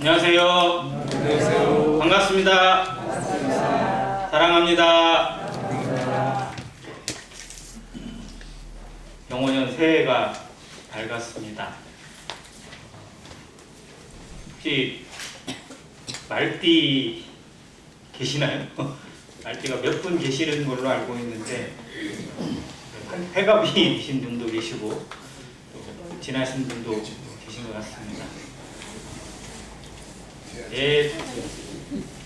안녕하세요. 안녕하세요. 반갑습니다. 사랑합니다. 병원년 새해가 밝았습니다. 혹시 말띠 계시나요? 말띠가 몇 분 계시는 걸로 알고 있는데 회갑이신 분도 계시고 또 지나신 분도 계신 것 같습니다. 예,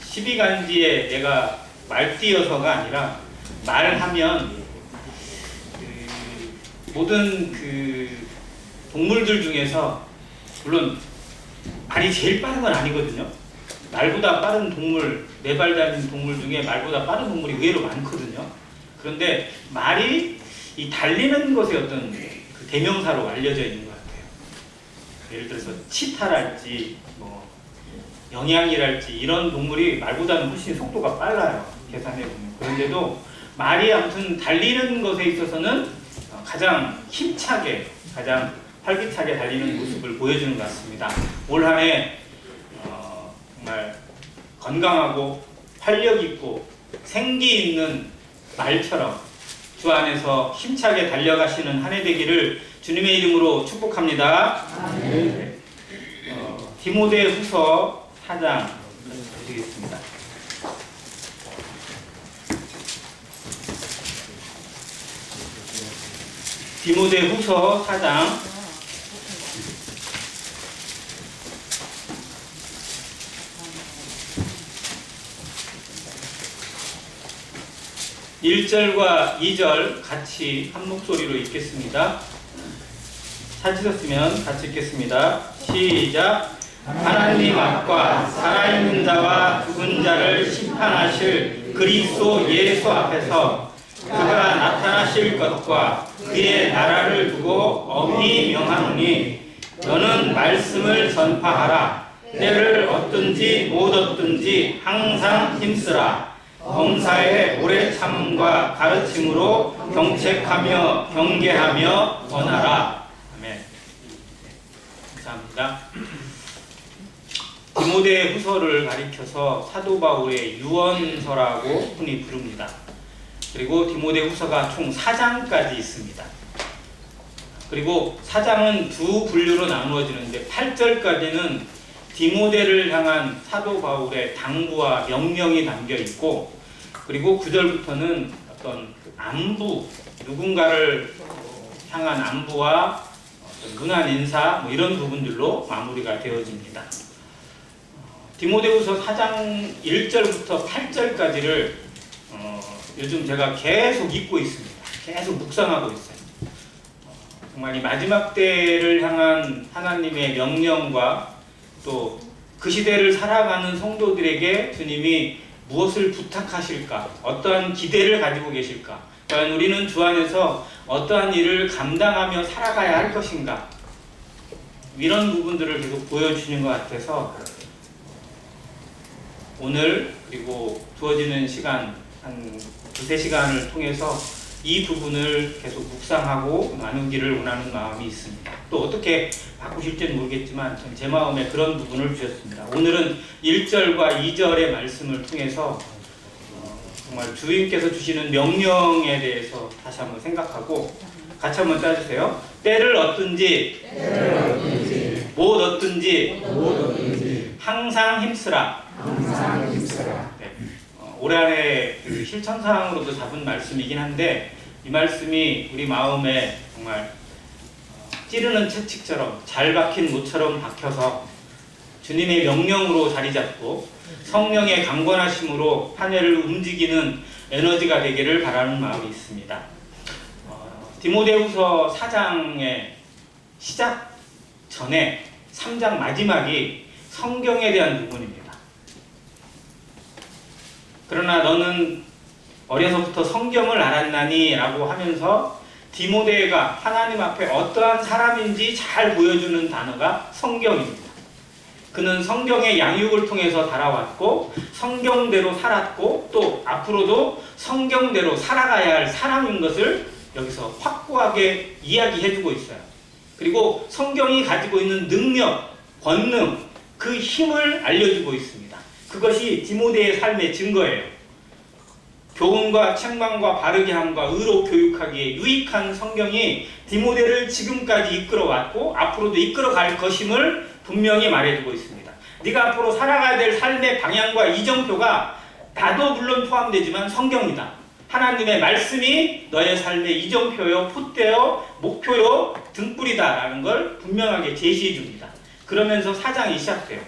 12간지에 내가 말띠여서가 아니라 말하면 모든 동물들 중에서 물론 말이 제일 빠른 건 아니거든요. 말보다 빠른 동물, 4발 달린 동물 중에 말보다 빠른 동물이 의외로 많거든요. 그런데 말이 이 달리는 것의 어떤 그 대명사로 알려져 있는 것 같아요. 예를 들어서 치타랄지 뭐 영양이랄지 이런 동물이 말보다는 훨씬 속도가 빨라요. 계산해보면. 그런데도 말이 아무튼 달리는 것에 있어서는 가장 힘차게, 가장 활기차게 달리는 모습을 보여주는 것 같습니다. 올 한 해 정말 건강하고 활력 있고 생기 있는 말처럼 주 안에서 힘차게 달려가시는 한 해 되기를 주님의 이름으로 축복합니다. 네. 디모데후서 4장 드리겠습니다. 디모데후서 4장 1절과 2절 같이 한 목소리로 읽겠습니다. 찾으셨으면 같이 읽겠습니다. 시작. 하나님 앞과 살아있는 자와 죽은 자를 심판하실 그리스도 예수 앞에서 그가 나타나실 것과 그의 나라를 두고 엄히 명하노니 너는 말씀을 전파하라. 때를 얻든지 못 얻든지 항상 힘쓰라. 범사에 오래 참음과 가르침으로 경책하며 경계하며 권하라. 아멘. 감사합니다. 디모데후서를 가리켜서 사도 바울의 유언서라고 흔히 부릅니다. 그리고 디모데후서가 총 4장까지 있습니다. 그리고 4장은 두 분류로 나누어지는데 8절까지는 디모데를 향한 사도 바울의 당부와 명령이 담겨 있고, 그리고 9절부터는 어떤 안부, 누군가를 향한 안부와 문안 인사 뭐 이런 부분들로 마무리가 되어집니다. 디모데후서 4장 1절부터 8절까지를 요즘 제가 계속 읽고 있습니다. 계속 묵상하고 있어요. 정말 이 마지막 때를 향한 하나님의 명령과 또 그 시대를 살아가는 성도들에게 주님이 무엇을 부탁하실까? 어떠한 기대를 가지고 계실까? 과연 우리는 주 안에서 어떠한 일을 감당하며 살아가야 할 것인가? 이런 부분들을 계속 보여주시는 것 같아서 오늘 그리고 주어지는 시간 한 2-3시간을 통해서 이 부분을 계속 묵상하고 나누기를 원하는 마음이 있습니다. 또 어떻게 바꾸실지는 모르겠지만 제 마음에 그런 부분을 주셨습니다. 오늘은 1절과 2절의 말씀을 통해서 정말 주님께서 주시는 명령에 대해서 다시 한번 생각하고 같이 한번 따주세요. 때를 얻든지 못 얻든지 항상 힘쓰라. 네. 올해 안에 실천사항으로도 잡은 말씀이긴 한데 이 말씀이 우리 마음에 정말 찌르는 채찍처럼 잘 박힌 못처럼 박혀서 주님의 명령으로 자리 잡고 성령의 강권하심으로 한 해를 움직이는 에너지가 되기를 바라는 마음이 있습니다. 디모데후서 4장의 시작 전에 3장 마지막이 성경에 대한 부분입니다. 그러나 너는 어려서부터 성경을 알았나니 라고 하면서 디모데가 하나님 앞에 어떠한 사람인지 잘 보여주는 단어가 성경입니다. 그는 성경의 양육을 통해서 자라왔고 성경대로 살았고 또 앞으로도 성경대로 살아가야 할 사람인 것을 여기서 확고하게 이야기해주고 있어요. 그리고 성경이 가지고 있는 능력, 권능, 그 힘을 알려주고 있습니다. 그것이 디모데의 삶의 증거예요. 교훈과 책망과 바르게 함과 의로 교육하기에 유익한 성경이 디모데를 지금까지 이끌어왔고 앞으로도 이끌어갈 것임을 분명히 말해주고 있습니다. 네가 앞으로 살아가야 될 삶의 방향과 이정표가 나도 물론 포함되지만 성경이다. 하나님의 말씀이 너의 삶의 이정표요, 폿대요, 목표요, 등불이다 라는 걸 분명하게 제시해 줍니다. 그러면서 4장이 시작돼요.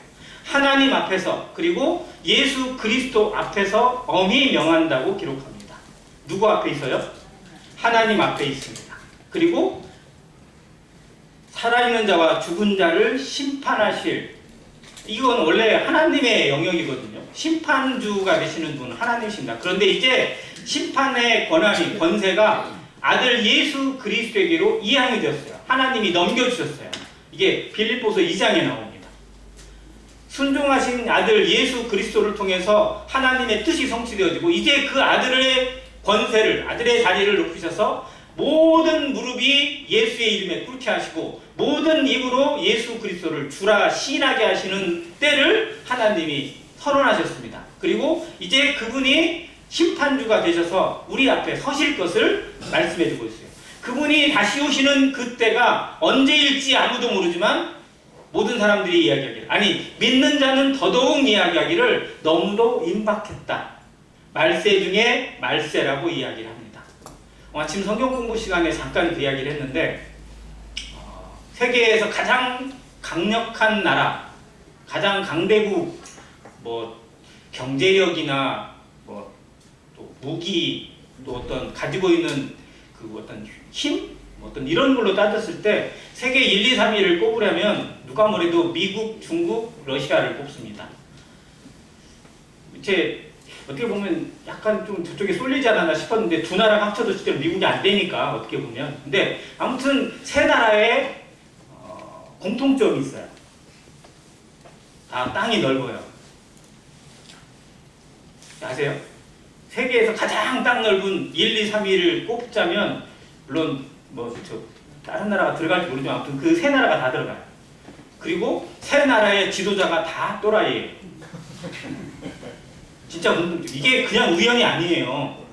하나님 앞에서 그리고 예수 그리스도 앞에서 엄히 명한다고 기록합니다. 누구 앞에 있어요? 하나님 앞에 있습니다. 그리고 살아있는 자와 죽은 자를 심판하실, 이건 원래 하나님의 영역이거든요. 심판주가 되시는 분은 하나님이십니다. 그런데 이제 심판의 권한이, 권세가 아들 예수 그리스도에게로 이양이 되었어요. 하나님이 넘겨주셨어요. 이게 빌립보서 2장에 나옵니다. 순종하신 아들 예수 그리스도를 통해서 하나님의 뜻이 성취되어지고 이제 그 아들의 권세를, 아들의 자리를 높이셔서 모든 무릎이 예수의 이름에 꿇게 하시고 모든 입으로 예수 그리스도를 주라 시인하게 하시는 때를 하나님이 선언하셨습니다. 그리고 이제 그분이 심판주가 되셔서 우리 앞에 서실 것을 말씀해주고 있어요. 그분이 다시 오시는 그때가 언제일지 아무도 모르지만 모든 사람들이 이야기하기를, 아니 믿는 자는 더더욱 이야기하기를 너무도 임박했다. 말세 중에 말세라고 이야기를 합니다. 아침 성경 공부 시간에 잠깐 그 이야기를 했는데 세계에서 가장 강력한 나라, 가장 강대국, 뭐 경제력이나 뭐 또 무기, 또 어떤 가지고 있는 그 어떤 힘, 어떤 이런 걸로 따졌을 때 세계 1, 2, 3위를 꼽으려면 누가 뭐래도 미국, 중국, 러시아를 꼽습니다. 이제 어떻게 보면 약간 좀 저쪽에 쏠리지 않았나 싶었는데 두 나라가 합쳐도 실제로 미국이 안 되니까 어떻게 보면. 근데 아무튼 세 나라의 공통점이 있어요. 다 땅이 넓어요. 아세요? 세계에서 가장 땅 넓은 1, 2, 3위를 꼽자면 물론 뭐 다른 나라가 들어갈지 모르지만 아무튼 그 세 나라가 다 들어가요. 그리고 세 나라의 지도자가 다 또라이예요. 진짜 이게 그냥 우연이 아니에요.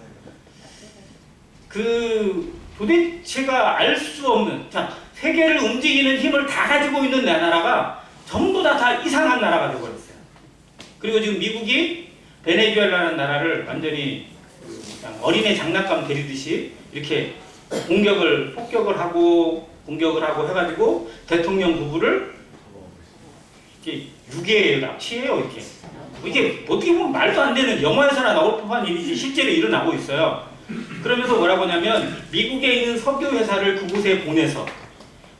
그 도대체가 알 수 없는, 자, 세계를 움직이는 힘을 다 가지고 있는 나라가 전부 다 이상한 나라가 되어버렸어요. 그리고 지금 미국이 베네수엘라라는 나라를 완전히 그냥 어린애 장난감 데리듯이 이렇게 폭격을 하고 공격을 하고 해가지고 대통령 부부를 이렇게 유괴해요, 납치해요, 이렇게. 이게 어떻게 보면 말도 안 되는, 영화에서나 나올 법한 일이지 실제로 일어나고 있어요. 그러면서 뭐라고 하냐면 미국에 있는 석유 회사를 그곳에 보내서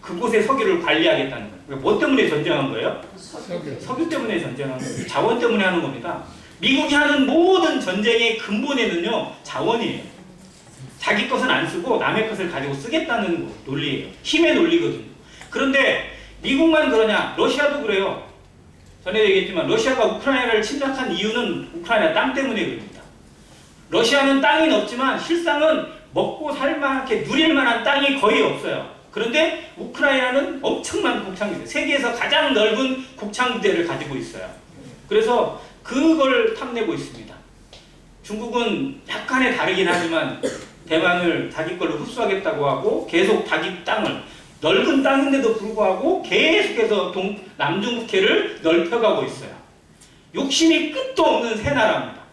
그곳의 석유를 관리하겠다는 거예요. 뭐 때문에 전쟁한 거예요? 석유 때문에 전쟁한 거예요. 자원 때문에 하는 겁니다. 미국이 하는 모든 전쟁의 근본에는요, 자원이에요. 자기 것은 안 쓰고 남의 것을 가지고 쓰겠다는 논리예요. 힘의 논리거든요. 그런데 미국만 그러냐? 러시아도 그래요. 전에 얘기했지만 러시아가 우크라이나를 침략한 이유는 우크라이나 땅 때문에 그럽니다. 러시아는 땅이 넓지만 실상은 먹고 살만하게 누릴 만한 땅이 거의 없어요. 그런데 우크라이나는 엄청난 곡창지대, 세계에서 가장 넓은 곡창지대를 가지고 있어요. 그래서 그걸 탐내고 있습니다. 중국은 약간의 다르긴 하지만 대만을 자기 걸로 흡수하겠다고 하고 계속 자기 땅을, 넓은 땅인데도 불구하고 계속해서 남중국해를 넓혀가고 있어요. 욕심이 끝도 없는 세 나라입니다.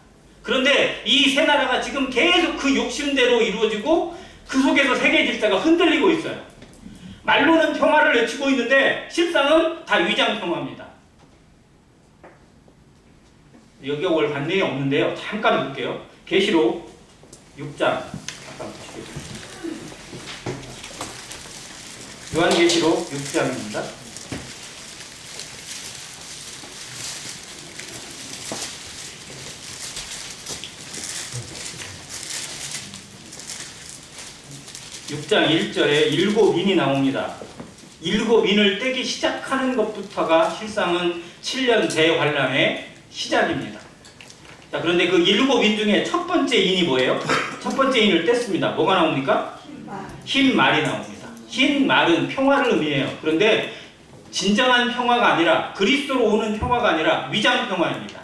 그런데 이 세 나라가 지금 계속 그 욕심대로 이루어지고 그 속에서 세계 질서가 흔들리고 있어요. 말로는 평화를 외치고 있는데 실상은 다 위장 평화입니다. 여기 올 관내에 없는데요. 잠깐 볼게요. 계시록 6장 잠깐 보시겠습니다. 요한계시록 6장입니다. (6장 1절에) 일곱 인이 나옵니다. 일곱 인을 떼기 시작하는 것부터가 실상은 7년 대환란의 시작입니다. 자, 그런데 그 일곱 인 중에 첫 번째 인이 뭐예요? 첫 번째 인을 뗐습니다. 뭐가 나옵니까? 흰 말이 나옵니다. 흰 말은 평화를 의미해요. 그런데 진정한 평화가 아니라, 그리스도로 오는 평화가 아니라 위장 평화입니다.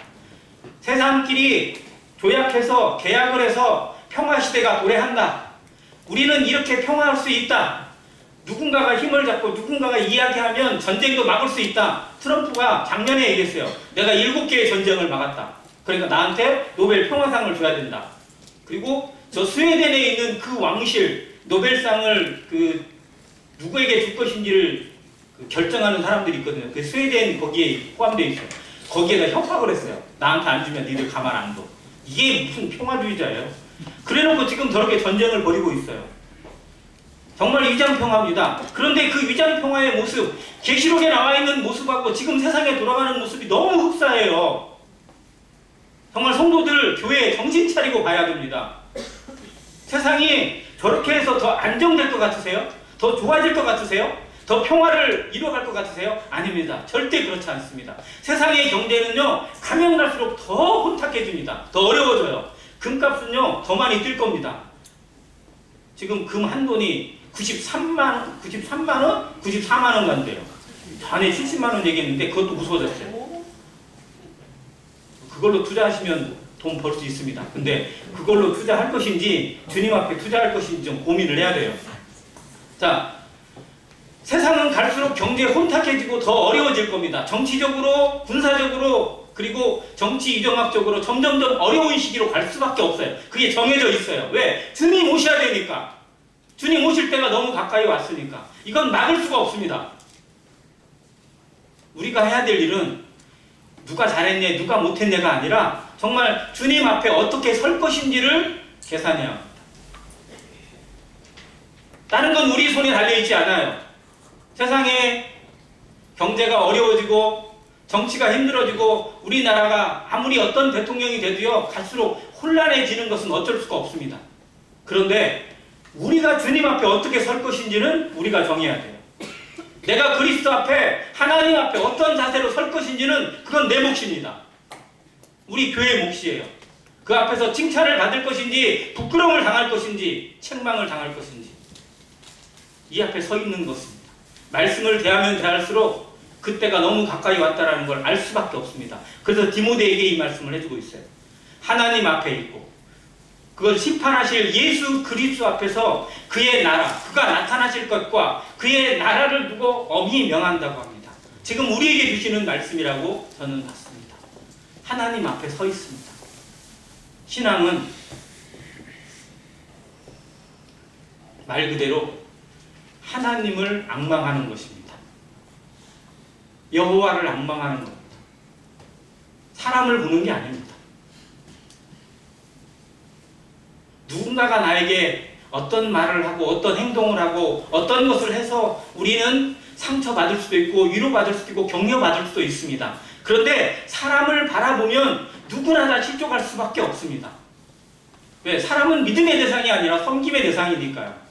세상끼리 조약해서 계약을 해서 평화 시대가 도래한다. 우리는 이렇게 평화할 수 있다. 누군가가 힘을 잡고 누군가가 이야기하면 전쟁도 막을 수 있다. 트럼프가 작년에 얘기했어요. 내가 7개의 전쟁을 막았다. 그러니까 나한테 노벨 평화상을 줘야 된다. 그리고 저 스웨덴에 있는 그 왕실 노벨상을 누구에게 줄 것인지를 결정하는 사람들이 있거든요. 그 스웨덴 거기에 포함되어 있어요. 거기에다 협박을 했어요. 나한테 안 주면 니들 가만 안 둬. 이게 무슨 평화주의자예요. 그래놓고 지금 저렇게 전쟁을 벌이고 있어요. 정말 위장평화입니다. 그런데 그 위장평화의 모습, 계시록에 나와 있는 모습하고 지금 세상에 돌아가는 모습이 너무 흡사해요. 정말 성도들 교회에 정신 차리고 봐야 됩니다. 세상이 저렇게 해서 더 안정될 것 같으세요? 더 좋아질 것 같으세요? 더 평화를 이뤄갈 것 같으세요? 아닙니다. 절대 그렇지 않습니다. 세상의 경제는요, 가면 갈수록 더 혼탁해집니다. 더 어려워져요. 금값은요, 더 많이 뛸 겁니다. 지금 금 한 돈이 93만 원? 94만 원 간대요. 전에 70만 원 얘기했는데 그것도 무서워졌어요. 그걸로 투자하시면 돈 벌 수 있습니다. 근데 그걸로 투자할 것인지 주님 앞에 투자할 것인지 좀 고민을 해야 돼요. 자, 세상은 갈수록 경제 혼탁해지고 더 어려워질 겁니다. 정치적으로, 군사적으로, 그리고 정치 이정학적으로 점점점 어려운 시기로 갈 수밖에 없어요. 그게 정해져 있어요. 왜? 주님 오셔야 되니까. 주님 오실 때가 너무 가까이 왔으니까. 이건 막을 수가 없습니다. 우리가 해야 될 일은 누가 잘했네, 누가 못했네가 아니라 정말 주님 앞에 어떻게 설 것인지를 계산해야 합니다. 다른 건 우리 손에 달려있지 않아요. 세상에 경제가 어려워지고 정치가 힘들어지고 우리나라가 아무리 어떤 대통령이 돼도요, 갈수록 혼란해지는 것은 어쩔 수가 없습니다. 그런데 우리가 주님 앞에 어떻게 설 것인지는 우리가 정해야 돼요. 내가 그리스도 앞에, 하나님 앞에 어떤 자세로 설 것인지는 그건 내 몫입니다. 우리 교회의 몫이에요. 그 앞에서 칭찬을 받을 것인지, 부끄러움을 당할 것인지, 책망을 당할 것인지, 이 앞에 서 있는 것입니다. 말씀을 대하면 대할수록 그때가 너무 가까이 왔다는 걸 알 수밖에 없습니다. 그래서 디모데에게 이 말씀을 해주고 있어요. 하나님 앞에 있고 그걸 심판하실 예수 그리스도 앞에서 그의 나라, 그가 나타나실 것과 그의 나라를 두고 엄히 명한다고 합니다. 지금 우리에게 주시는 말씀이라고 저는 봤습니다. 하나님 앞에 서 있습니다. 신앙은 말 그대로 하나님을 앙망하는 것입니다. 여호와를 앙망하는 겁니다. 사람을 보는 게 아닙니다. 누군가가 나에게 어떤 말을 하고 어떤 행동을 하고 어떤 것을 해서 우리는 상처받을 수도 있고 위로받을 수도 있고 격려받을 수도 있습니다. 그런데 사람을 바라보면 누구나 다 실족할 수밖에 없습니다. 왜? 사람은 믿음의 대상이 아니라 섬김의 대상이니까요.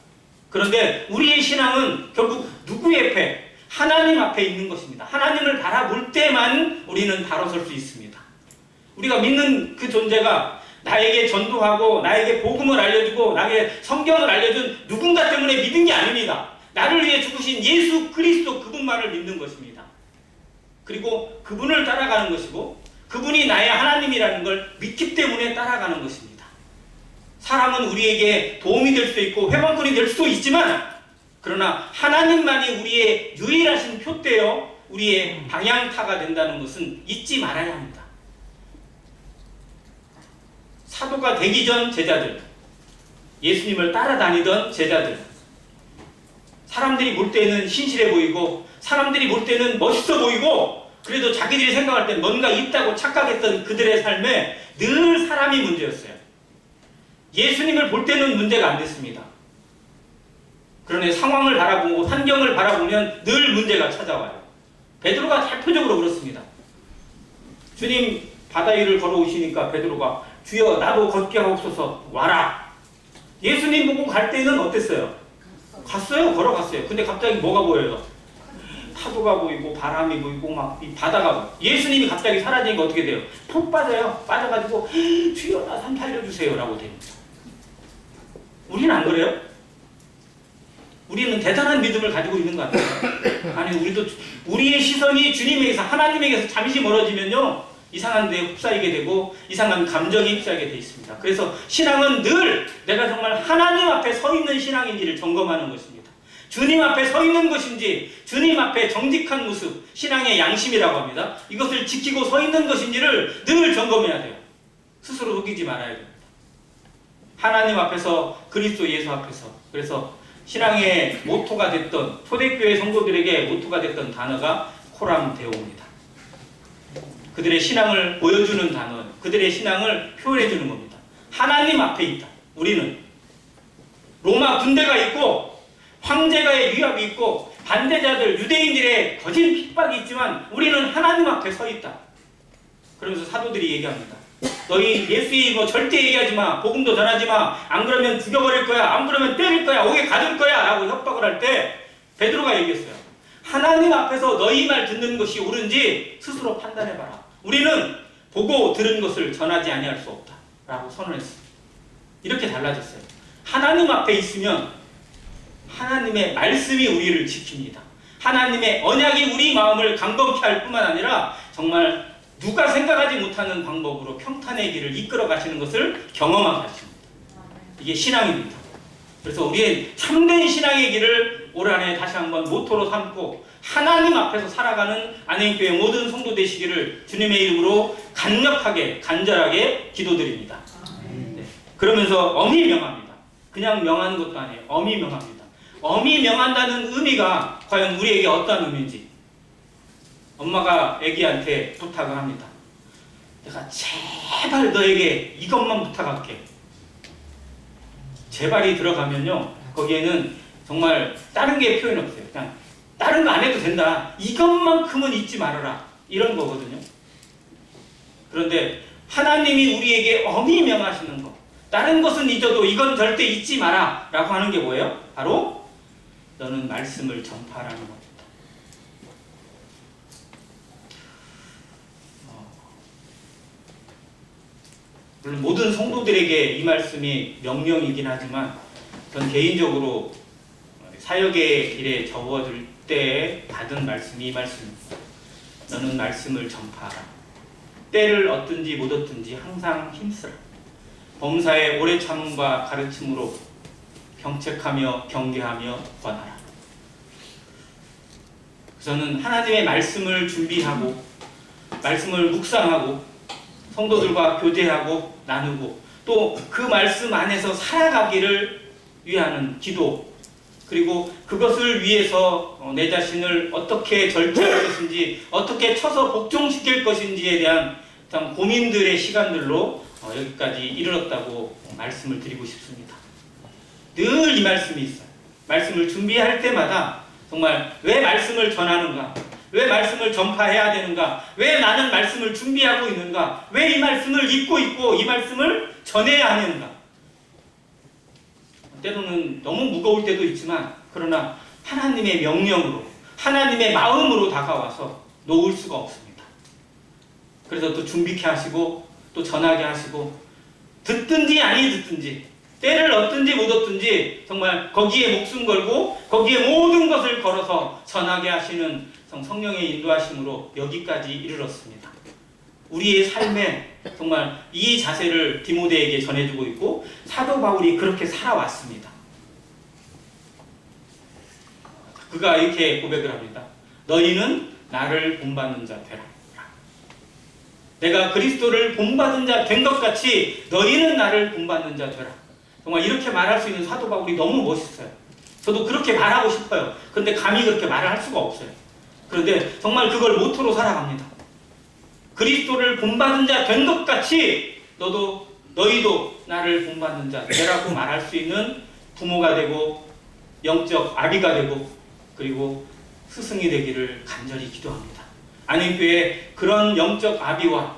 그런데 우리의 신앙은 결국 누구 옆에? 하나님 앞에 있는 것입니다. 하나님을 바라볼 때만 우리는 바로 설 수 있습니다. 우리가 믿는 그 존재가 나에게 전도하고 나에게 복음을 알려주고 나에게 성경을 알려준 누군가 때문에 믿는 게 아닙니다. 나를 위해 죽으신 예수 그리스도 그분만을 믿는 것입니다. 그리고 그분을 따라가는 것이고 그분이 나의 하나님이라는 걸 믿기 때문에 따라가는 것입니다. 사람은 우리에게 도움이 될 수도 있고 회방꾼이 될 수도 있지만 그러나 하나님만이 우리의 유일하신 표대요 우리의 방향타가 된다는 것은 잊지 말아야 합니다. 사도가 되기 전 제자들, 예수님을 따라다니던 제자들, 사람들이 볼 때는 신실해 보이고 사람들이 볼 때는 멋있어 보이고 그래도 자기들이 생각할 때 뭔가 있다고 착각했던 그들의 삶에 늘 사람이 문제였어요. 예수님을 볼 때는 문제가 안 됐습니다. 그러나 상황을 바라보고 환경을 바라보면 늘 문제가 찾아와요. 베드로가 대표적으로 그렇습니다. 주님 바다 위를 걸어오시니까 베드로가 주여 나도 걷게 하옵소서 와라. 예수님 보고 갈 때는 어땠어요? 갔어요. 걸어갔어요. 근데 갑자기 뭐가 보여요? 파도가 보이고 바람이 보이고 막 이 바다가 보여요. 예수님이 갑자기 사라지니까 어떻게 돼요? 푹 빠져요. 빠져가지고 주여 나 좀 살려주세요 라고 됩니다. 우리는 안 그래요? 우리는 대단한 믿음을 가지고 있는 것 같아요. 아니 우리도 우리의 시선이 주님에게서 하나님에게서 잠시 멀어지면요 이상한 데 휩싸이게 되고 이상한 감정에 휩싸이게 돼 있습니다. 그래서 신앙은 늘 내가 정말 하나님 앞에 서 있는 신앙인지를 점검하는 것입니다. 주님 앞에 서 있는 것인지 주님 앞에 정직한 모습, 신앙의 양심이라고 합니다. 이것을 지키고 서 있는 것인지를 늘 점검해야 돼요. 스스로 속이지 말아야 됩니다. 하나님 앞에서 그리스도 예수 앞에서. 그래서 신앙의 모토가 됐던 초대교회 성도들에게 모토가 됐던 단어가 코람데오입니다. 그들의 신앙을 보여주는 단어, 그들의 신앙을 표현해주는 겁니다. 하나님 앞에 있다. 우리는 로마 군대가 있고 황제가의 위협이 있고 반대자들 유대인들의 거짓 핍박이 있지만 우리는 하나님 앞에 서 있다. 그러면서 사도들이 얘기합니다. 너희 예수의 뭐 절대 얘기하지 마. 복음도 전하지 마. 안 그러면 죽여버릴 거야. 안 그러면 때릴 거야. 옥에 가둘 거야. 라고 협박을 할 때 베드로가 얘기했어요. 하나님 앞에서 너희 말 듣는 것이 옳은지 스스로 판단해봐라. 우리는 보고 들은 것을 전하지 아니할 수 없다. 라고 선언했어요. 이렇게 달라졌어요. 하나님 앞에 있으면 하나님의 말씀이 우리를 지킵니다. 하나님의 언약이 우리 마음을 강건케 할 뿐만 아니라 정말 누가 생각하지 못하는 방법으로 평탄의 길을 이끌어 가시는 것을 경험하게 하십니다. 이게 신앙입니다. 그래서 우리의 참된 신앙의 길을 올 한해 다시 한번 모토로 삼고 하나님 앞에서 살아가는 안행교회 모든 성도 되시기를 주님의 이름으로 강력하게 간절하게 기도드립니다. 네. 그러면서 엄히 명합니다. 그냥 명하는 것도 아니에요. 엄히 명합니다. 엄히 명한다는 의미가 과연 우리에게 어떤 의미인지 엄마가 아기한테 부탁을 합니다. 내가 제발 너에게 이것만 부탁할게. 제발이 들어가면요 거기에는 정말 다른 게 표현 없어요. 그냥 다른 거 안 해도 된다. 이것만큼은 잊지 말아라. 이런 거거든요. 그런데 하나님이 우리에게 엄히 명하시는 거, 다른 것은 잊어도 이건 절대 잊지 마라 라고 하는 게 뭐예요? 바로 너는 말씀을 전파하라는 겁니다. 물론 모든 성도들에게 이 말씀이 명령이긴 하지만 전 개인적으로 사역의 길에 접어들 때 받은 말씀이 이 말씀입니다. 너는 말씀을 전파하라. 때를 얻든지 못 얻든지 항상 힘쓰라. 범사의 오래 참음과 가르침으로 경책하며 경계하며 권하라. 저는 하나님의 말씀을 준비하고 말씀을 묵상하고 성도들과 교제하고 나누고 또 그 말씀 안에서 살아가기를 위하는 기도 그리고 그것을 위해서 내 자신을 어떻게 절제할 것인지 어떻게 쳐서 복종시킬 것인지에 대한 참 고민들의 시간들로 여기까지 이르렀다고 말씀을 드리고 싶습니다. 늘 이 말씀이 있어요. 말씀을 준비할 때마다 정말 왜 말씀을 전하는가? 왜 말씀을 전파해야 되는가? 왜 나는 말씀을 준비하고 있는가? 왜 이 말씀을 읽고 있고 이 말씀을 전해야 하는가? 때로는 너무 무거울 때도 있지만 그러나 하나님의 명령으로 하나님의 마음으로 다가와서 놓을 수가 없습니다. 그래서 또 준비케 하시고 또 전하게 하시고 듣든지 아니 듣든지 때를 얻든지 못 얻든지 정말 거기에 목숨 걸고 거기에 모든 것을 걸어서 전하게 하시는 성령의 인도하심으로 여기까지 이르렀습니다. 우리의 삶에 정말 이 자세를 디모데에게 전해주고 있고 사도 바울이 그렇게 살아왔습니다. 그가 이렇게 고백을 합니다. 너희는 나를 본받는 자 되라. 내가 그리스도를 본받은 자 된 것 같이 너희는 나를 본받는 자 되라. 정말 이렇게 말할 수 있는 사도 바울이 너무 멋있어요. 저도 그렇게 말하고 싶어요. 그런데 감히 그렇게 말을 할 수가 없어요. 그런데 정말 그걸 모토로 살아갑니다. 그리스도를 본받은 자 된 것 같이 너희도 나를 본받는 자 되라고 말할 수 있는 부모가 되고 영적 아비가 되고 그리고 스승이 되기를 간절히 기도합니다. 안행교회에 그런 영적 아비와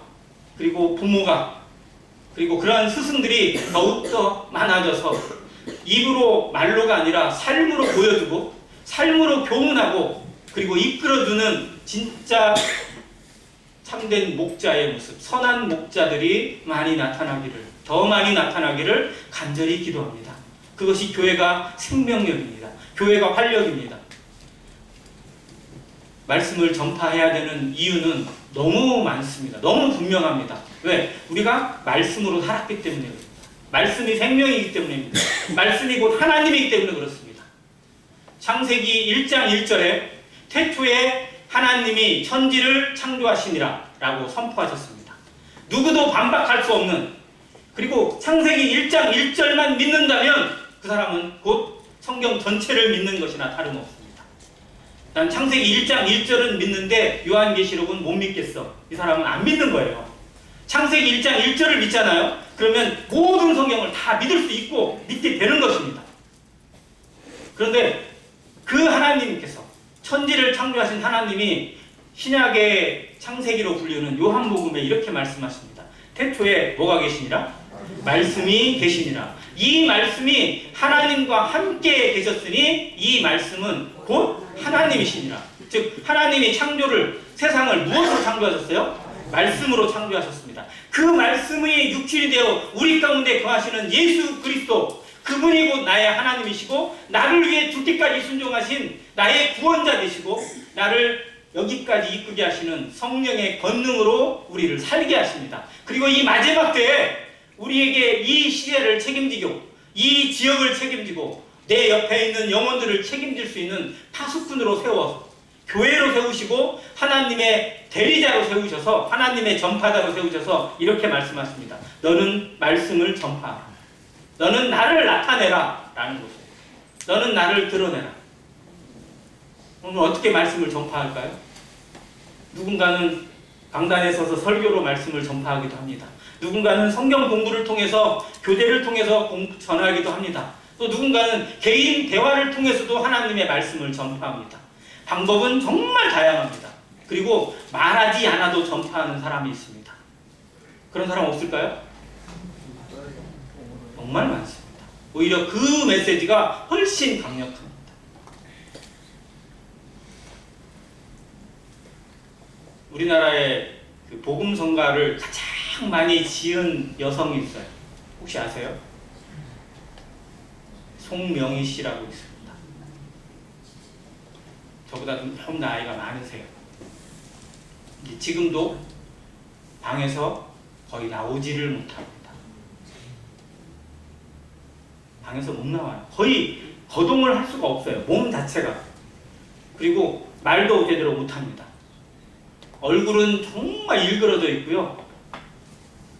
그리고 부모가 그리고 그러한 스승들이 더욱더 많아져서 입으로 말로가 아니라 삶으로 보여주고 삶으로 교훈하고 그리고 이끌어주는 진짜 참된 목자의 모습, 선한 목자들이 더 많이 나타나기를 간절히 기도합니다. 그것이 교회가 생명력입니다. 교회가 활력입니다. 말씀을 전파해야 되는 이유는 너무 많습니다. 너무 분명합니다. 왜? 우리가 말씀으로 살았기 때문에 그렇습니다. 말씀이 생명이기 때문입니다. 말씀이 곧 하나님이기 때문에 그렇습니다. 창세기 1장 1절에 태초에 하나님이 천지를 창조하시니라 라고 선포하셨습니다. 누구도 반박할 수 없는, 그리고 창세기 1장 1절만 믿는다면 그 사람은 곧 성경 전체를 믿는 것이나 다름없습니다. 난 창세기 1장 1절은 믿는데 요한계시록은 못 믿겠어. 이 사람은 안 믿는 거예요. 창세기 1장 1절을 믿잖아요. 그러면 모든 성경을 다 믿을 수 있고 믿게 되는 것입니다. 그런데 그 하나님께서, 천지를 창조하신 하나님이 신약의 창세기로 불리는 요한복음에 이렇게 말씀하십니다. 태초에 뭐가 계시니라? 말씀이 계시니라. 이 말씀이 하나님과 함께 계셨으니 이 말씀은 곧 하나님이시니라. 즉 하나님이 창조를, 세상을 무엇으로 창조하셨어요? 말씀으로 창조하셨습니다. 그 말씀이 육신이 되어 우리 가운데 거하시는 예수 그리스도, 그분이 곧 나의 하나님이시고 나를 위해 죽기까지 순종하신 나의 구원자 되시고 나를 여기까지 이끄게 하시는 성령의 권능으로 우리를 살게 하십니다. 그리고 이 마지막 때에 우리에게 이 시대를 책임지고 이 지역을 책임지고 내 옆에 있는 영혼들을 책임질 수 있는 파수꾼으로 세워서 교회로 세우시고 하나님의 대리자로 세우셔서 하나님의 전파자로 세우셔서 이렇게 말씀하십니다. 너는 말씀을 전파하라. 너는 나를 나타내라 라는 것이에요. 너는 나를 드러내라. 오늘 어떻게 말씀을 전파할까요? 누군가는 강단에 서서 설교로 말씀을 전파하기도 합니다. 누군가는 성경 공부를 통해서, 교대를 통해서 전하기도 합니다. 또 누군가는 개인 대화를 통해서도 하나님의 말씀을 전파합니다. 방법은 정말 다양합니다. 그리고 말하지 않아도 전파하는 사람이 있습니다. 그런 사람 없을까요? 정말 많습니다. 오히려 그 메시지가 훨씬 강력합니다. 우리나라의 그 복음성가를 가장 많이 지은 여성이 있어요. 혹시 아세요? 송명희 씨라고 있습니다. 저보다 좀 나이가 많으세요. 지금도 방에서 거의 나오지를 못합니다. 방에서 못 나와요. 거의 거동을 할 수가 없어요. 몸 자체가. 그리고 말도 제대로 못합니다. 얼굴은 정말 일그러져 있고요.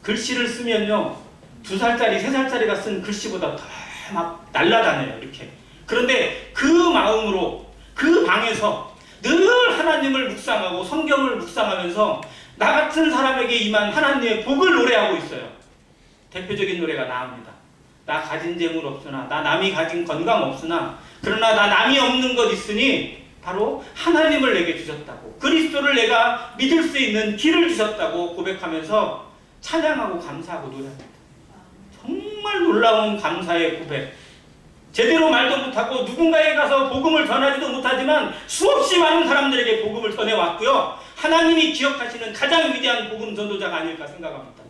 글씨를 쓰면요, 2살짜리, 3살짜리가 쓴 글씨보다 더 막 날아다녀요. 이렇게. 그런데 그 마음으로 그 방에서 늘 하나님을 묵상하고 성경을 묵상하면서 나 같은 사람에게 임한 하나님의 복을 노래하고 있어요. 대표적인 노래가 나옵니다. 나 가진 재물 없으나, 나 남이 가진 건강 없으나, 그러나 나 남이 없는 것 있으니 바로 하나님을 내게 주셨다고, 그리스도를 내가 믿을 수 있는 길을 주셨다고 고백하면서 찬양하고 감사하고 노래합니다. 정말 놀라운 감사의 고백. 제대로 말도 못하고 누군가에 가서 복음을 전하지도 못하지만 수없이 많은 사람들에게 복음을 전해왔고요. 하나님이 기억하시는 가장 위대한 복음 전도자가 아닐까 생각합니다.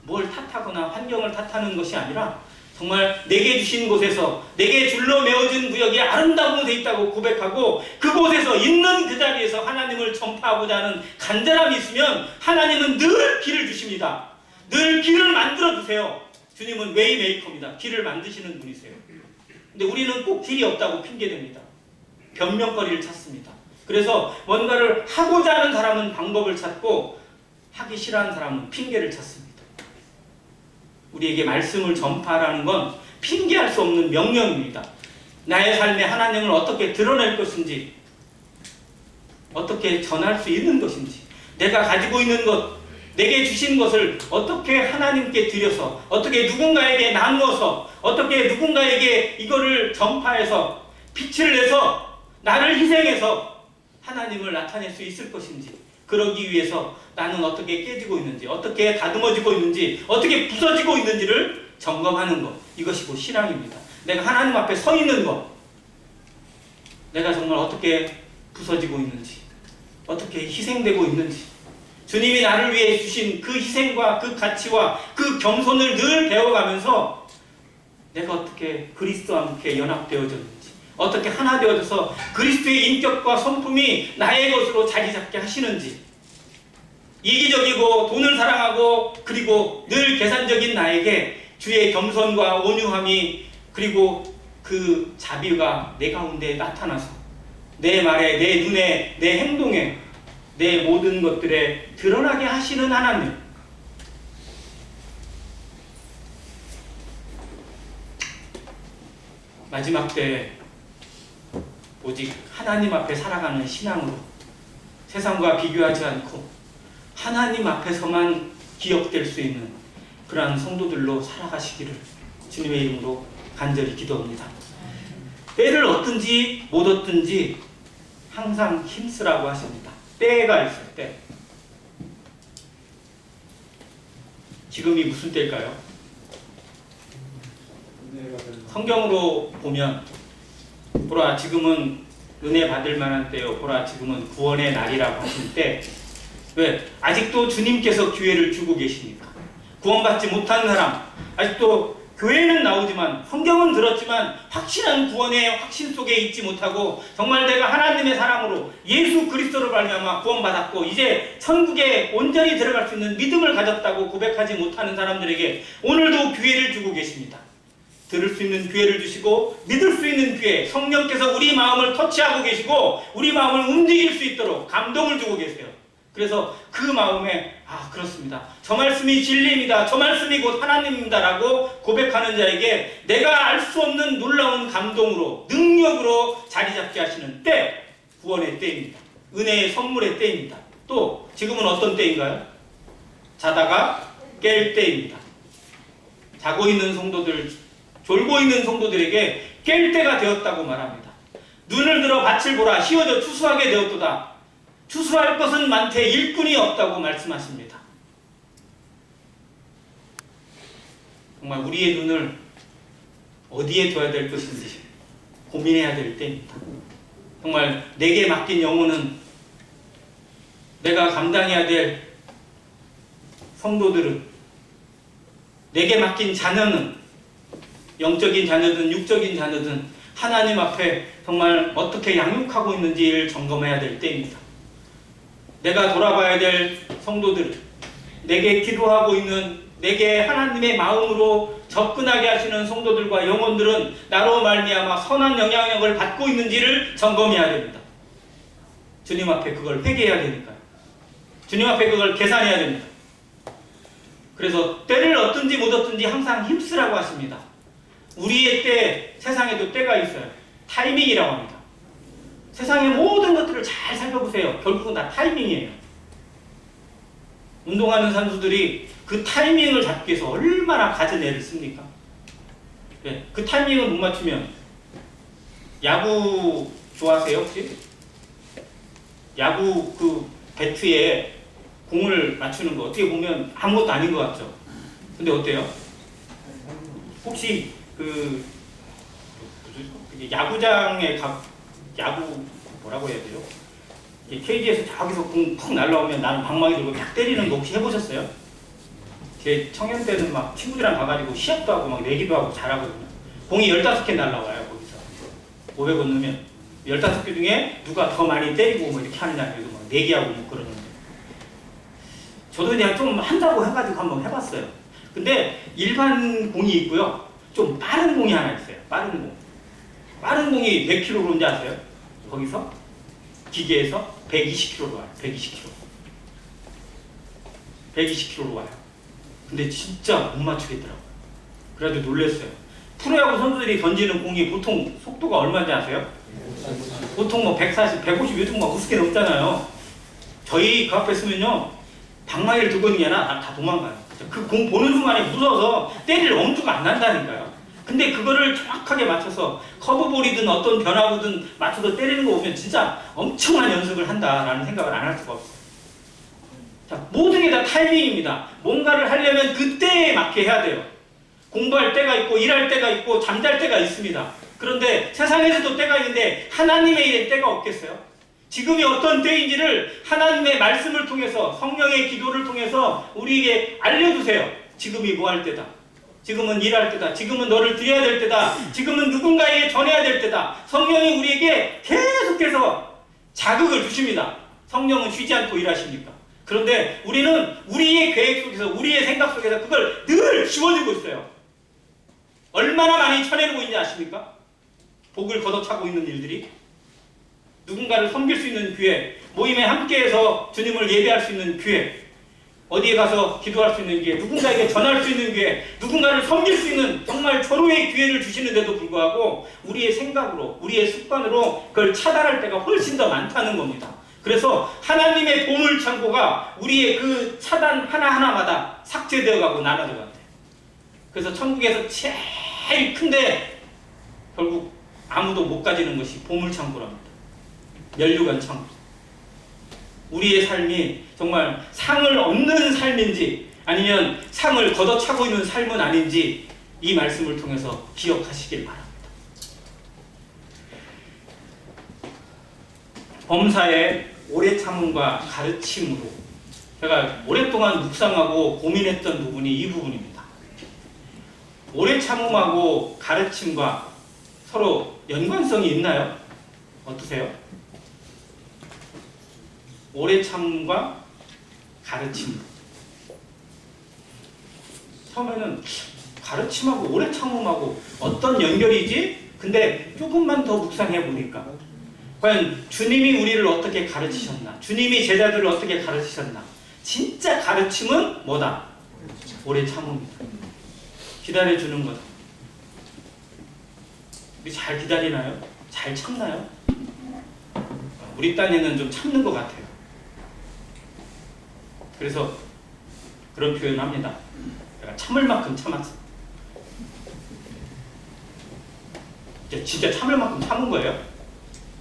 뭘 탓하거나 환경을 탓하는 것이 아니라 정말 내게 주신 곳에서 내게 줄로 메어진 구역이 아름다운 곳에 있다고 고백하고 그곳에서 있는 그 자리에서 하나님을 전파하고자 하는 간절함이 있으면 하나님은 늘 길을 주십니다. 늘 길을 만들어 주세요. 주님은 웨이메이커입니다. 길을 만드시는 분이세요. 근데 우리는 꼭 길이 없다고 핑계댑니다. 변명거리를 찾습니다. 그래서 뭔가를 하고자 하는 사람은 방법을 찾고 하기 싫어하는 사람은 핑계를 찾습니다. 우리에게 말씀을 전파하라는 건 핑계할 수 없는 명령입니다. 나의 삶에 하나님을 어떻게 드러낼 것인지, 어떻게 전할 수 있는 것인지, 내가 가지고 있는 것, 내게 주신 것을 어떻게 하나님께 드려서, 어떻게 누군가에게 나누어서, 어떻게 누군가에게 이거를 전파해서 빛을 내서 나를 희생해서 하나님을 나타낼 수 있을 것인지, 그러기 위해서 나는 어떻게 깨지고 있는지, 어떻게 다듬어지고 있는지, 어떻게 부서지고 있는지를 점검하는 것, 이것이 곧 신앙입니다. 내가 하나님 앞에 서 있는 것, 내가 정말 어떻게 부서지고 있는지, 어떻게 희생되고 있는지, 주님이 나를 위해 주신 그 희생과 그 가치와 그 겸손을 늘 배워가면서 내가 어떻게 그리스도와 함께 연합되어졌는지, 어떻게 하나 되어져서 그리스도의 인격과 성품이 나의 것으로 자리 잡게 하시는지, 이기적이고 돈을 사랑하고 그리고 늘 계산적인 나에게 주의 겸손과 온유함이 그리고 그 자비가 내 가운데 나타나서 내 말에, 내 눈에, 내 행동에, 내 모든 것들에 드러나게 하시는 하나님. 마지막 때 오직 하나님 앞에 살아가는 신앙으로 세상과 비교하지 않고 하나님 앞에서만 기억될 수 있는 그러한 성도들로 살아가시기를 주님의 이름으로 간절히 기도합니다. 때를 얻든지 못 얻든지 항상 힘쓰라고 하십니다. 때가 있을 때. 지금이 무슨 때일까요? 성경으로 보면 보라 지금은 은혜 받을 만한 때요, 보라 지금은 구원의 날이라고 하신 때, 왜? 아직도 주님께서 기회를 주고 계시니까. 구원받지 못한 사람, 아직도 교회는 나오지만 성경은 들었지만 확실한 구원의 확신 속에 있지 못하고 정말 내가 하나님의 사랑으로 예수 그리스도를 말미암아 구원받았고 이제 천국에 온전히 들어갈 수 있는 믿음을 가졌다고 고백하지 못하는 사람들에게 오늘도 기회를 주고 계십니다. 들을 수 있는 기회를 주시고 믿을 수 있는 기회, 성령께서 우리 마음을 터치하고 계시고 우리 마음을 움직일 수 있도록 감동을 주고 계세요. 그래서 그 마음에 그렇습니다. 저 말씀이 진리입니다. 저 말씀이 곧 하나님입니다. 라고 고백하는 자에게 내가 알 수 없는 놀라운 감동으로 능력으로 자리 잡게 하시는 때, 구원의 때입니다. 은혜의 선물의 때입니다. 또 지금은 어떤 때인가요? 자다가 깰 때입니다. 자고 있는 성도들, 졸고 있는 성도들에게 깰 때가 되었다고 말합니다. 눈을 들어 밭을 보라, 휘어져 추수하게 되었도다. 추수할 것은 많되 일꾼이 없다고 말씀하십니다. 정말 우리의 눈을 어디에 둬야 될 것인지 고민해야 될 때입니다. 정말 내게 맡긴 영혼은, 내가 감당해야 될 성도들은, 내게 맡긴 자녀는, 영적인 자녀든 육적인 자녀든 하나님 앞에 정말 어떻게 양육하고 있는지를 점검해야 될 때입니다. 내가 돌아봐야 될 성도들, 내게 기도하고 있는, 내게 하나님의 마음으로 접근하게 하시는 성도들과 영혼들은 나로 말미암아 선한 영향력을 받고 있는지를 점검해야 됩니다. 주님 앞에 그걸 회개해야 되니까요. 주님 앞에 그걸 계산해야 됩니다. 그래서 때를 얻든지 못 얻든지 항상 힘쓰라고 하십니다. 우리의 때, 세상에도 때가 있어요. 타이밍이라고 합니다. 세상의 모든 것들을 잘 살펴보세요. 결국은 다 타이밍이에요. 운동하는 선수들이 그 타이밍을 잡기 위해서 얼마나 갖은 애를 씁니까? 네, 그 타이밍을 못 맞추면, 야구 좋아하세요 혹시? 야구 그 배트에 공을 맞추는 거 어떻게 보면 아무것도 아닌 것 같죠? 근데 어때요? 혹시 그 야구장에 야구 뭐라고 해야 돼요? 케이지에서 저기서 공 푹 날라오면 나는 방망이 들고 탁 때리는 거 혹시 해보셨어요? 제 청년 때는 막 친구들이랑 가가지고 시합도 하고 막 내기도 하고 잘하거든요. 공이 15개 날라와요. 거기서 500원 넣으면 15개 중에 누가 더 많이 때리고 뭐 이렇게 하느냐, 그래서 막 내기하고 뭐 그러는데, 저도 그냥 좀 한다고 해가지고 한번 해봤어요. 근데 일반 공이 있고요, 좀 빠른 공이 하나 있어요. 빠른 공. 빠른 공이 몇 킬로인지 아세요? 거기서 기계에서 120km로 와요. 120km로 와요. 근데 진짜 못 맞추겠더라고요. 그래가지고 놀랐어요. 프로야구 선수들이 던지는 공이 보통 속도가 얼마인지 아세요? 보통 뭐 140, 150 요즘 막 우습게 넘잖아요. 저희 그 앞에 쓰면요, 방망이를 들고 있는 게 아니라 다 도망가요. 그 공 보는 순간에 무서워서 때릴 엄두가 안 난다니까요. 근데 그거를 정확하게 맞춰서 커브볼이든 어떤 변화구든 맞춰서 때리는 거 보면 진짜 엄청난 연습을 한다라는 생각을 안 할 수가 없어요. 자, 모든 게 다 타이밍입니다. 뭔가를 하려면 그때에 맞게 해야 돼요. 공부할 때가 있고 일할 때가 있고 잠잘 때가 있습니다. 그런데 세상에서도 때가 있는데 하나님의 때가 없겠어요? 지금이 어떤 때인지를 하나님의 말씀을 통해서, 성령의 기도를 통해서 우리에게 알려주세요. 지금이 뭐 할 때다. 지금은 일할 때다. 지금은 너를 드려야 될 때다. 지금은 누군가에게 전해야 될 때다. 성령이 우리에게 계속해서 자극을 주십니다. 성령은 쉬지 않고 일하십니까? 그런데 우리는 우리의 계획 속에서, 우리의 생각 속에서 그걸 늘 지워주고 있어요. 얼마나 많이 쳐내고 있는지 아십니까? 복을 걷어차고 있는 일들이. 누군가를 섬길 수 있는 기회, 모임에 함께해서 주님을 예배할 수 있는 기회, 어디에 가서 기도할 수 있는 기회, 누군가에게 전할 수 있는 기회, 누군가를 섬길 수 있는 정말 절호의 기회를 주시는데도 불구하고 우리의 생각으로, 우리의 습관으로 그걸 차단할 때가 훨씬 더 많다는 겁니다. 그래서 하나님의 보물창고가 우리의 그 차단 하나하나마다 삭제되어 가고 나눠져 간대요. 그래서 천국에서 제일 큰데 결국 아무도 못 가지는 것이 보물창고랍니다. 면류관 창고. 우리의 삶이 정말 상을 얻는 삶인지 아니면 상을 걷어차고 있는 삶은 아닌지 이 말씀을 통해서 기억하시길 바랍니다. 범사의 오래 참음과 가르침으로 제가 오랫동안 묵상하고 고민했던 부분이 이 부분입니다. 오래 참음하고 가르침과 서로 연관성이 있나요? 어떠세요? 오래 참음과 가르침. 처음에는 가르침하고 오래 참음하고 어떤 연결이지? 근데 조금만 더 묵상해 보니까 과연 주님이 우리를 어떻게 가르치셨나? 주님이 제자들을 어떻게 가르치셨나? 진짜 가르침은 뭐다? 오래 참음이다. 기다려주는 거다. 우리 잘 기다리나요? 잘 참나요? 우리 딴에는 좀 참는 것 같아요. 그래서 그런 표현을 합니다. 내가 참을 만큼 참았어. 진짜 참을 만큼 참은 거예요?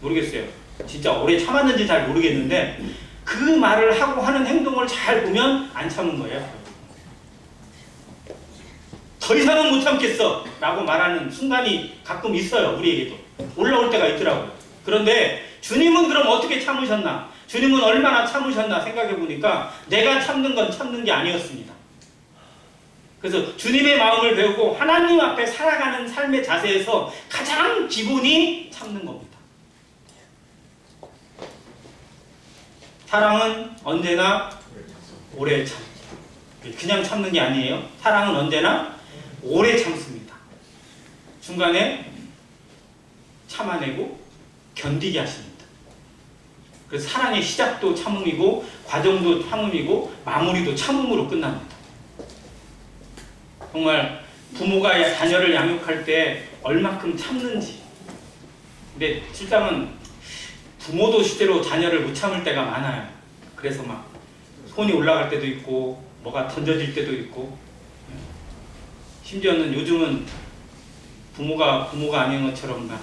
모르겠어요. 진짜 오래 참았는지 잘 모르겠는데 그 말을 하고 하는 행동을 잘 보면 안 참은 거예요. 더 이상은 못 참겠어 라고 말하는 순간이 가끔 있어요. 우리에게도 올라올 때가 있더라고요. 그런데 주님은 그럼 어떻게 참으셨나? 주님은 얼마나 참으셨나 생각해 보니까 내가 참는 건 참는 게 아니었습니다. 그래서 주님의 마음을 배우고 하나님 앞에 살아가는 삶의 자세에서 가장 기본이 참는 겁니다. 사랑은 언제나 오래 참. 그냥 참는 게 아니에요. 사랑은 언제나 오래 참습니다. 중간에 참아내고 견디게 하십니다. 그래서 사랑의 시작도 참음이고 과정도 참음이고 마무리도 참음으로 끝납니다. 정말 부모가 자녀를 양육할 때 얼마큼 참는지. 근데 실상은 부모도 실제로 자녀를 못 참을 때가 많아요. 그래서 막 손이 올라갈 때도 있고 뭐가 던져질 때도 있고, 심지어는 요즘은 부모가 아닌 것처럼 막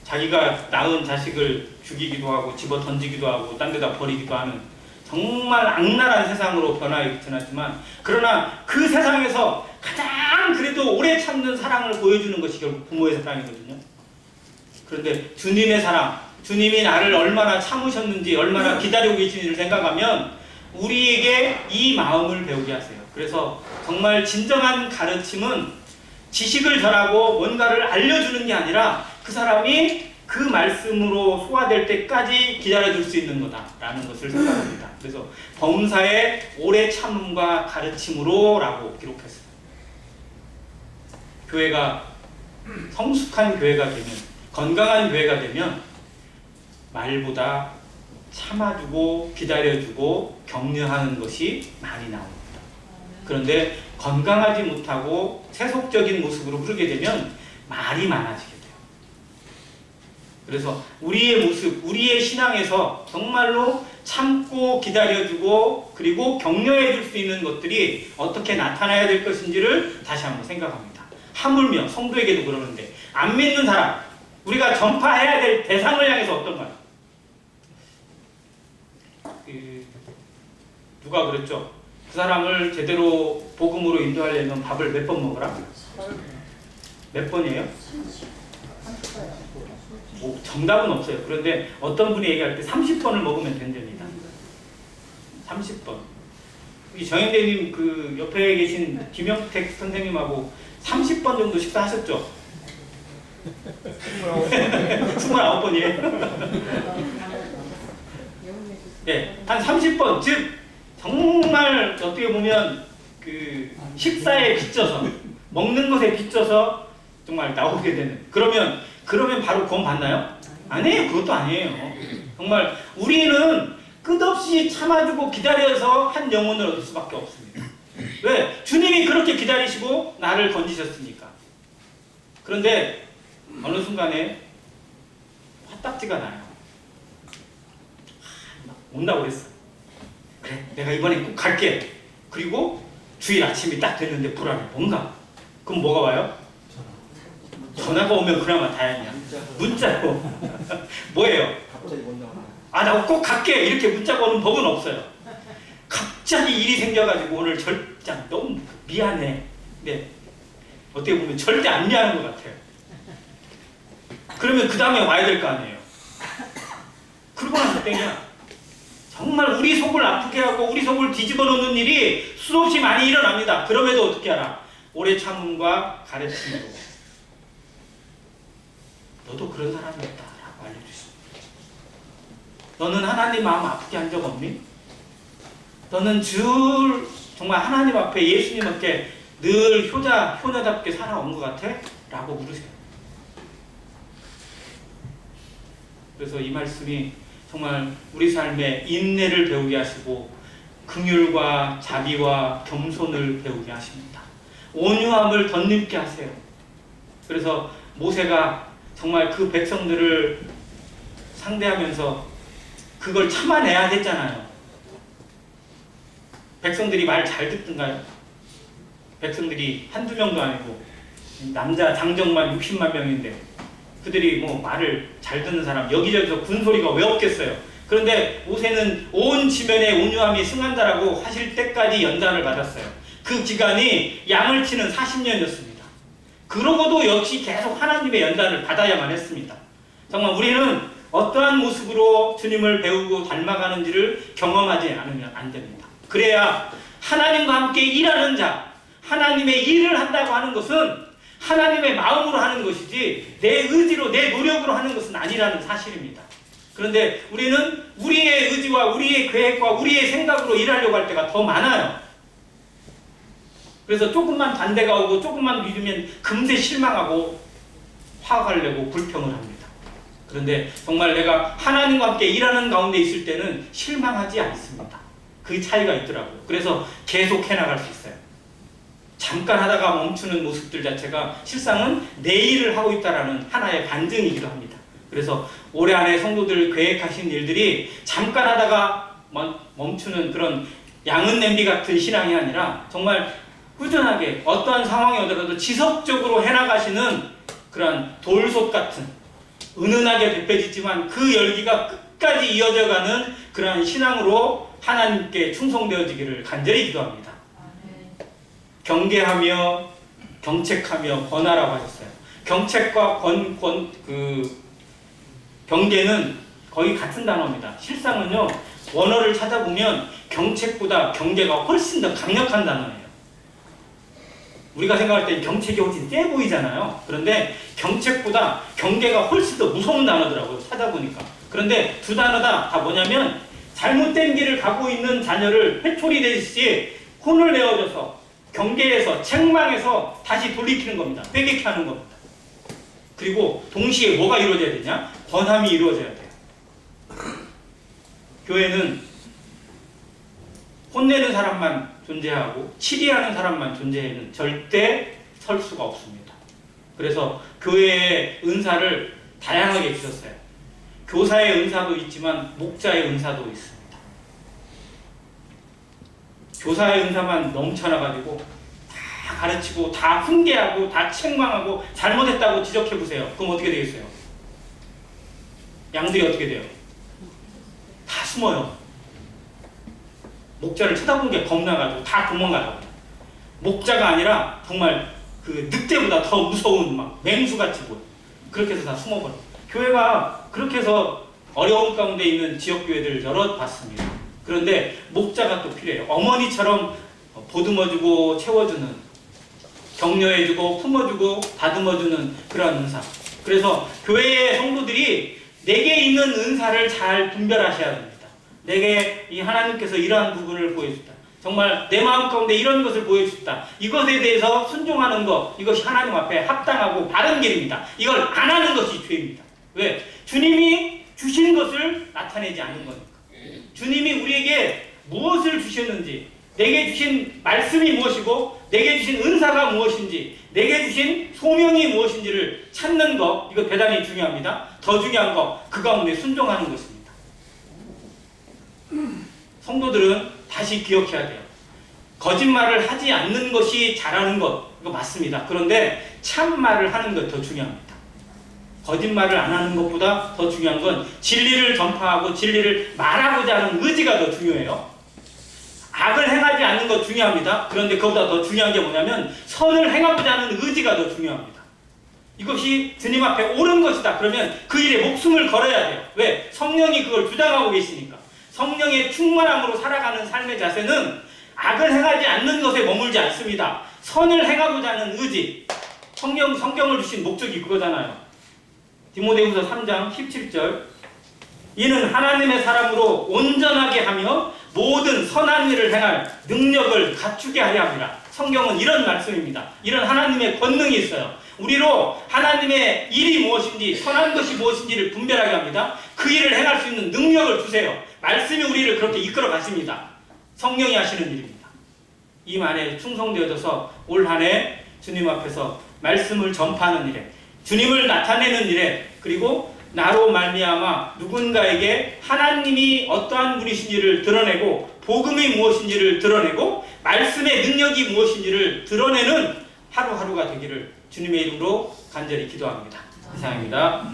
자기가 낳은 자식을 죽이기도 하고 집어 던지기도 하고 딴 데다 버리기도 하는 정말 악랄한 세상으로 변하지만, 그러나 그 세상에서 가장 그래도 오래 참는 사랑을 보여주는 것이 결국 부모의 사랑이거든요. 그런데 주님의 사랑, 주님이 나를 얼마나 참으셨는지, 얼마나 기다리고 계시는지를 생각하면 우리에게 이 마음을 배우게 하세요. 그래서 정말 진정한 가르침은 지식을 전하고 뭔가를 알려주는 게 아니라 그 사람이 그 말씀으로 소화될 때까지 기다려줄 수 있는 거다라는 것을 생각합니다. 그래서 범사의 오래 참음과 가르침으로 라고 기록했어요. 교회가 성숙한 교회가 되면, 건강한 교회가 되면 말보다 참아주고 기다려주고 격려하는 것이 많이 나옵니다. 그런데 건강하지 못하고 세속적인 모습으로 흐르게 되면 말이 많아지게 돼요. 그래서 우리의 모습, 우리의 신앙에서 정말로 참고 기다려주고 그리고 격려해 줄 수 있는 것들이 어떻게 나타나야 될 것인지를 다시 한번 생각합니다. 하물며 성도에게도 그러는데, 안 믿는 사람, 우리가 전파해야 될 대상을 향해서 어떤가요? 누가 그랬죠? 그 사람을 제대로 복음으로 인도하려면 밥을 몇 번 먹으라? 몇 번이에요? 정답은 없어요. 그런데 어떤 분이 얘기할 때 30번을 먹으면 된답니다. 30번. 이 정현대님 그 옆에 계신 김영택 선생님하고 30번 정도 식사하셨죠? 29번이에요. 예, 한 30번, 즉 정말 어떻게 보면 그 식사에 빚져서 먹는 것에 빚져서 정말 나오게 되는 그러면 바로 구원 받나요? 아니에요. 그것도 아니에요. 정말 우리는 끝없이 참아주고 기다려서 한 영혼을 얻을 수밖에 없습니다. 왜? 주님이 그렇게 기다리시고 나를 건지셨으니까. 그런데 어느 순간에 화딱지가 나요. 온다고 그랬어. 그래, 내가 이번에 꼭 갈게. 그리고 주일 아침이 딱 됐는데 불안해. 뭔가? 그럼 뭐가 와요? 전화가 오면 그나마 다행이야. 문자로. 뭐예요? 갑자기 온다고. 아, 나 꼭 갈게. 이렇게 문자가 오는 법은 없어요. 갑자기 일이 생겨가지고 오늘 절장 너무 미안해. 네. 어떻게 보면 절대 안 미안한 것 같아요. 그러면 그 다음에 와야 될 거 아니에요. 그러고 나서 땡이야. 정말 우리 속을 아프게 하고 우리 속을 뒤집어 놓는 일이 수없이 많이 일어납니다. 그럼에도 어떻게 하라? 오래 참음과 가르침으로 너도 그런 사람이었다라고 알려주십니다. 너는 하나님 마음 아프게 한 적 없니? 너는 정말 하나님 앞에 예수님 앞에 늘 효녀답게 살아온 것 같아? 라고 물으세요. 그래서 이 말씀이 정말 우리 삶에 인내를 배우게 하시고 긍휼과 자비와 겸손을 배우게 하십니다. 온유함을 덧입게 하세요. 그래서 모세가 정말 그 백성들을 상대하면서 그걸 참아내야 됐잖아요. 백성들이 말 잘 듣던가요? 백성들이 한두 명도 아니고 남자 장정만 60만 명인데 그들이 뭐 말을 잘 듣는 사람 여기저기서 군소리가 왜 없겠어요. 그런데 모세는 온 지면에 온유함이 승한다라고 하실 때까지 연단을 받았어요. 그 기간이 양을 치는 40년이었습니다. 그러고도 역시 계속 하나님의 연단을 받아야만 했습니다. 정말 우리는 어떠한 모습으로 주님을 배우고 닮아가는지를 경험하지 않으면 안 됩니다. 그래야 하나님과 함께 일하는 자, 하나님의 일을 한다고 하는 것은 하나님의 마음으로 하는 것이지 내 의지로 내 노력으로 하는 것은 아니라는 사실입니다. 그런데 우리는 우리의 의지와 우리의 계획과 우리의 생각으로 일하려고 할 때가 더 많아요. 그래서 조금만 반대가 오고 조금만 믿으면 금세 실망하고 화가 내고 불평을 합니다. 그런데 정말 내가 하나님과 함께 일하는 가운데 있을 때는 실망하지 않습니다. 그 차이가 있더라고요. 그래서 계속 해나갈 수 있어요. 잠깐 하다가 멈추는 모습들 자체가 실상은 내 일을 하고 있다는 하나의 반증이기도 합니다. 그래서 올해 안에 성도들 계획하신 일들이 잠깐 하다가 멈추는 그런 양은 냄비 같은 신앙이 아니라 정말 꾸준하게 어떠한 상황이 오더라도 지속적으로 해나가시는 그런 돌솥 같은 은은하게 베껴지지만 그 열기가 끝까지 이어져가는 그러한 신앙으로 하나님께 충성되어지기를 간절히 기도합니다. 경계하며 경책하며 권하라고 하셨어요. 경책과 경계는 거의 같은 단어입니다. 실상은요, 원어를 찾아보면 경책보다 경계가 훨씬 더 강력한 단어예요. 우리가 생각할 때 경책이 훨씬 세 보이잖아요. 그런데 경책보다 경계가 훨씬 더 무서운 단어더라고요. 찾아보니까. 그런데 두 단어 다 뭐냐면 잘못된 길을 가고 있는 자녀를 회초리 대듯이 혼을 내어줘서 경계에서 책망해서 다시 돌이키는 겁니다. 회개케 하는 겁니다. 그리고 동시에 뭐가 이루어져야 되냐? 권함이 이루어져야 돼요. 교회는 혼내는 사람만 존재하고 치리하는 사람만 존재해는 절대 설 수가 없습니다. 그래서 교회의 은사를 다양하게 주셨어요. 교사의 은사도 있지만 목자의 은사도 있습니다. 교사의 은사만 넘쳐나가지고 다 가르치고 다 훈계하고 다 책망하고 잘못했다고 지적해보세요. 그럼 어떻게 되겠어요? 양들이 어떻게 돼요? 다 숨어요. 목자를 쳐다보는 게 겁나가지고 다 도망가요. 목자가 아니라 정말 그 늑대보다 더 무서운 막 맹수같이 보여. 그렇게 해서 다 숨어버려. 교회가 그렇게 해서 어려운 가운데 있는 지역교회들을 여러 봤습니다. 그런데 목자가 또 필요해요. 어머니처럼 보듬어주고 채워주는 격려해주고 품어주고 다듬어주는 그런 은사. 그래서 교회의 성도들이 내게 있는 은사를 잘 분별하셔야 됩니다. 내게 이 하나님께서 이러한 부분을 보여줬다. 정말 내 마음 가운데 이런 것을 보여줬다. 이것에 대해서 순종하는 것, 이것이 하나님 앞에 합당하고 바른 길입니다. 이걸 안 하는 것이 죄입니다. 왜? 주님이 주신 것을 나타내지 않은 거니까. 주님이 우리에게 무엇을 주셨는지, 내게 주신 말씀이 무엇이고 내게 주신 은사가 무엇인지, 내게 주신 소명이 무엇인지를 찾는 것, 이거 대단히 중요합니다. 더 중요한 거, 그 가운데 순종하는 것입니다. 성도들은 다시 기억해야 돼요. 거짓말을 하지 않는 것이 잘하는 것, 이거 맞습니다. 그런데 참말을 하는 것 더 중요합니다. 거짓말을 안 하는 것보다 더 중요한 건 진리를 전파하고 진리를 말하고자 하는 의지가 더 중요해요. 악을 행하지 않는 것 중요합니다. 그런데 그보다 더 중요한 게 뭐냐면 선을 행하고자 하는 의지가 더 중요합니다. 이것이 주님 앞에 옳은 것이다. 그러면 그 일에 목숨을 걸어야 돼요. 왜? 성령이 그걸 주장하고 계시니까. 성령의 충만함으로 살아가는 삶의 자세는 악을 행하지 않는 것에 머물지 않습니다. 선을 행하고자 하는 의지. 성경을 주신 목적이 그거잖아요. 디모데후서 3장 17절. 이는 하나님의 사람으로 온전하게 하며 모든 선한 일을 행할 능력을 갖추게 하려 합니다. 성경은 이런 말씀입니다. 이런 하나님의 권능이 있어요. 우리로 하나님의 일이 무엇인지 선한 것이 무엇인지를 분별하게 합니다. 그 일을 행할 수 있는 능력을 주세요. 말씀이 우리를 그렇게 이끌어 가십니다. 성령이 하시는 일입니다. 이 말에 충성되어져서 올 한 해 주님 앞에서 말씀을 전파하는 일에, 주님을 나타내는 일에, 그리고 나로 말미암아 누군가에게 하나님이 어떠한 분이신지를 드러내고 복음이 무엇인지를 드러내고 말씀의 능력이 무엇인지를 드러내는 하루하루가 되기를 주님의 이름으로 간절히 기도합니다. 이상입니다.